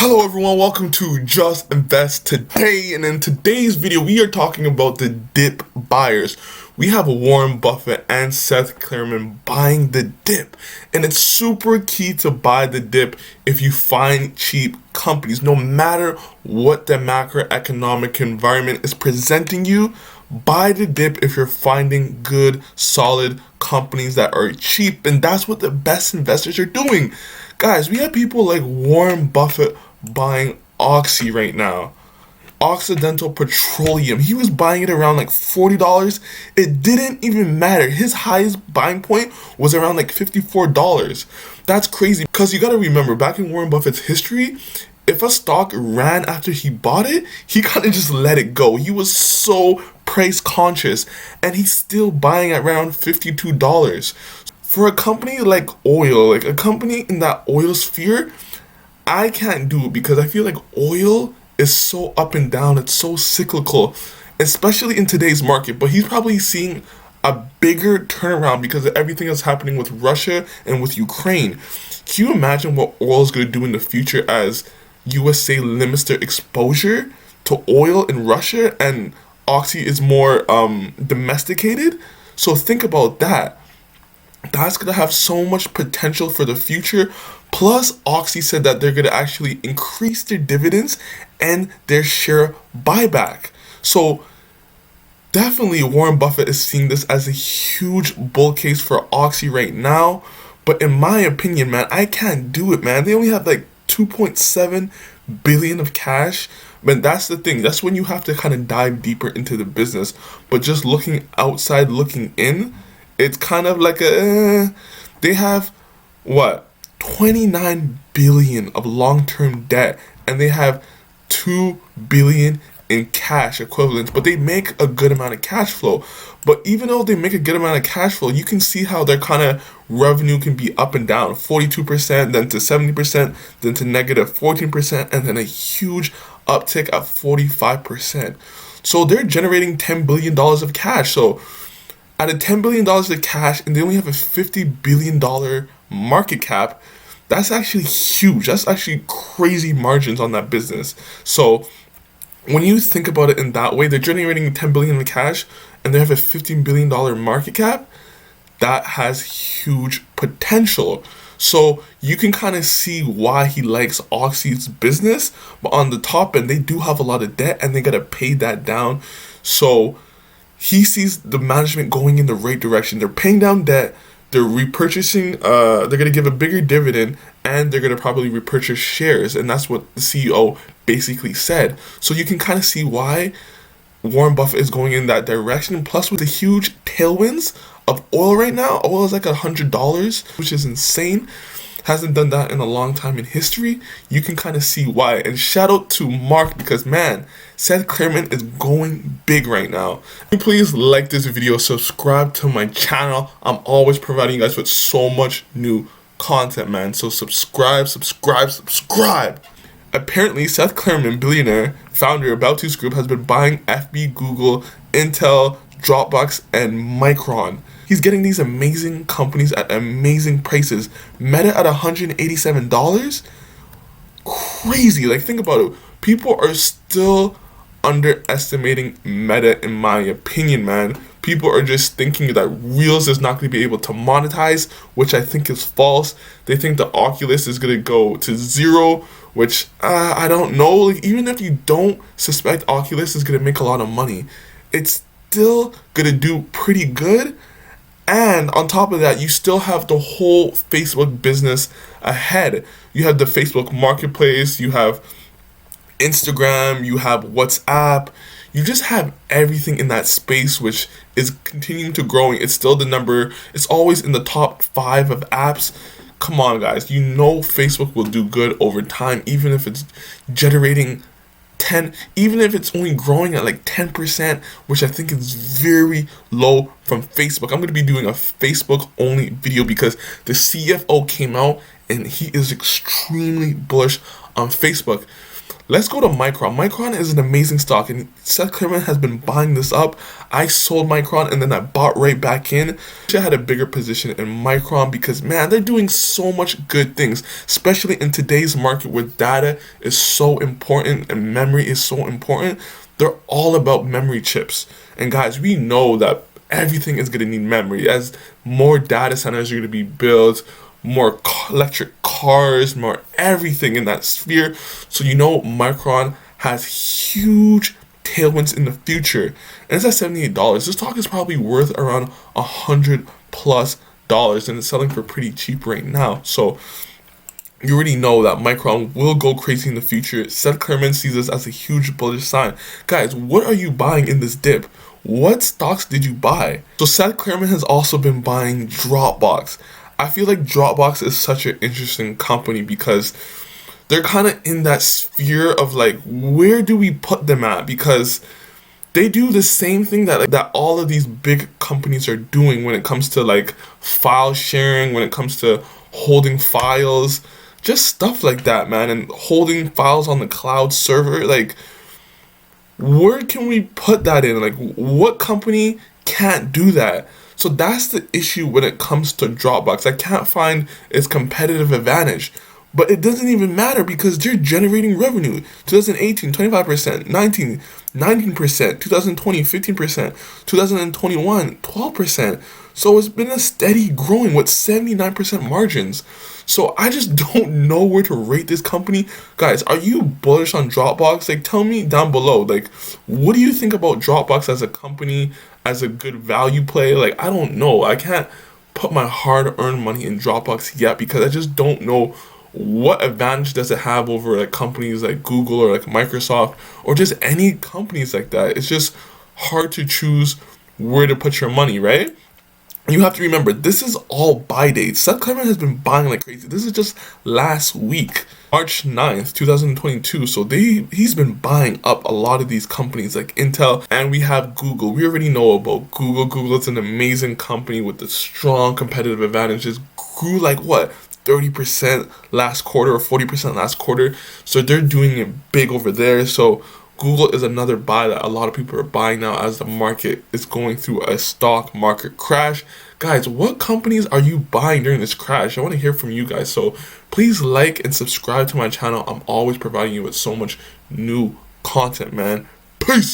Hello everyone, welcome to Just Invest Today, and in today's video we are talking about the dip buyers. We have Warren Buffett and Seth Klarman buying the dip, and it's super key to buy the dip if you find cheap companies. No matter what the macroeconomic environment is presenting you, buy the dip if you're finding good, solid companies that are cheap, and that's what the best investors are doing. Guys, we have people like Warren Buffett buying Oxy right now. Occidental Petroleum. He was buying it around like $40. It didn't even matter. His highest buying point was around like $54. That's crazy because you got to remember, back in Warren Buffett's history, if a stock ran after he bought it, he kind of just let it go. He was so price conscious, and he's still buying at around $52. For a company like oil, like a company in that oil sphere, I can't do it because I feel like oil is so up and down. It's so cyclical, especially in today's market. But he's probably seeing a bigger turnaround because of everything that's happening with Russia and with Ukraine. Can you imagine what oil is going to do in the future as USA limits their exposure to oil in Russia and Oxy is more domesticated? So think about that. That's going to have so much potential for the future. Plus, Oxy said that they're going to actually increase their dividends and their share buyback. So, definitely Warren Buffett is seeing this as a huge bull case for Oxy right now. But in my opinion, man, I can't do it, man. They only have like 2.7 billion of cash. But that's the thing. That's when you have to kind of dive deeper into the business. But just looking outside, looking in, it's kind of like they have, what, 29 billion of long-term debt, and they have 2 billion in cash equivalents, but they make a good amount of cash flow. But even though they make a good amount of cash flow, you can see how their kind of revenue can be up and down, 42%, then to 70%, then to negative 14%, and then a huge uptick at 45%. So they're generating $10 billion of cash. So out of $10 billion of cash, and they only have a $50 billion market cap, that's actually huge. That's actually crazy margins on that business. So when you think about it in that way, they're generating $10 billion in cash, and they have a $15 billion market cap. That has huge potential. So you can kind of see why he likes Oxy's business. But on the top end, they do have a lot of debt, and they got to pay that down. So he sees the management going in the right direction. They're paying down debt, they're repurchasing, they're going to give a bigger dividend, and they're going to probably repurchase shares. And that's what the CEO basically said. So you can kind of see why Warren Buffett is going in that direction. Plus, with the huge tailwinds of oil right now, oil is like $100, which is insane. Hasn't done that in a long time in history. You can kind of see why. And shout out to Mark, because man, Seth Klarman is going big right now. Please like this video, subscribe to my channel. I'm always providing you guys with so much new content, man. So subscribe. Apparently, Seth Klarman, billionaire, founder of About To's Group, has been buying FB, Google, Intel, Dropbox, and Micron. He's getting these amazing companies at amazing prices. Meta at $187? Crazy. Like, think about it. People are still underestimating Meta, in my opinion, man. People are just thinking that Reels is not going to be able to monetize, which I think is false. They think the Oculus is going to go to zero, which I don't know. Like, even if you don't suspect Oculus is going to make a lot of money, it's still going to do pretty good. And on top of that, you still have the whole Facebook business ahead. You have the Facebook marketplace, you have Instagram, you have WhatsApp. You just have everything in that space, which is continuing to growing. It's still it's always in the top 5 of apps. Come on, guys. You know Facebook will do good over time, even if it's generating even if it's only growing at like 10%, which I think is very low from Facebook. I'm going to be doing a Facebook only video because the CFO came out and he is extremely bullish on Facebook. Let's go to Micron. Micron is an amazing stock, and Seth Klarman has been buying this up. I sold Micron, and then I bought right back in. I had a bigger position in Micron because, man, they're doing so much good things, especially in today's market where data is so important and memory is so important. They're all about memory chips. And guys, we know that everything is going to need memory as more data centers are going to be built, more electric cars, more everything in that sphere. So Micron has huge tailwinds in the future, and it's at $78. This stock is probably worth around $100+ and it's selling for pretty cheap right now. So you already know that Micron will go crazy in the future. Seth Klarman sees this as a huge bullish sign. Guys, what are you buying in this dip? What stocks did you buy? So Seth Klarman has also been buying Dropbox. I feel like Dropbox is such an interesting company because they're kind of in that sphere of like, where do we put them at? Because they do the same thing that all of these big companies are doing when it comes to like file sharing, when it comes to holding files, just stuff like that, man, and holding files on the cloud server. Like, where can we put that in? Like, what company can't do that? So that's the issue when it comes to Dropbox. I can't find its competitive advantage. But it doesn't even matter because they're generating revenue. 2018, 25%, 19%, 2020, 15%, 2021, 12%. So it's been a steady growing with 79% margins. So I just don't know where to rate this company. Guys, are you bullish on Dropbox? Like, tell me down below. Like, what do you think about Dropbox as a company, as a good value play? Like, I don't know. I can't put my hard-earned money in Dropbox yet because I just don't know what advantage does it have over like companies like Google or like Microsoft or just any companies like that. It's just hard to choose where to put your money, right? You have to remember, this is all buy dates. Seth Klarman has been buying like crazy. This is just last week, March 9th, 2022. So he's been buying up a lot of these companies like Intel, and we have Google. We already know about Google. Google is an amazing company with the strong competitive advantages. Grew like what? 30% last quarter or 40% last quarter. So they're doing it big over there. So Google is another buy that a lot of people are buying now as the market is going through a stock market crash. Guys, what companies are you buying during this crash? I want to hear from you guys. So please like and subscribe to my channel. I'm always providing you with so much new content, man. Peace.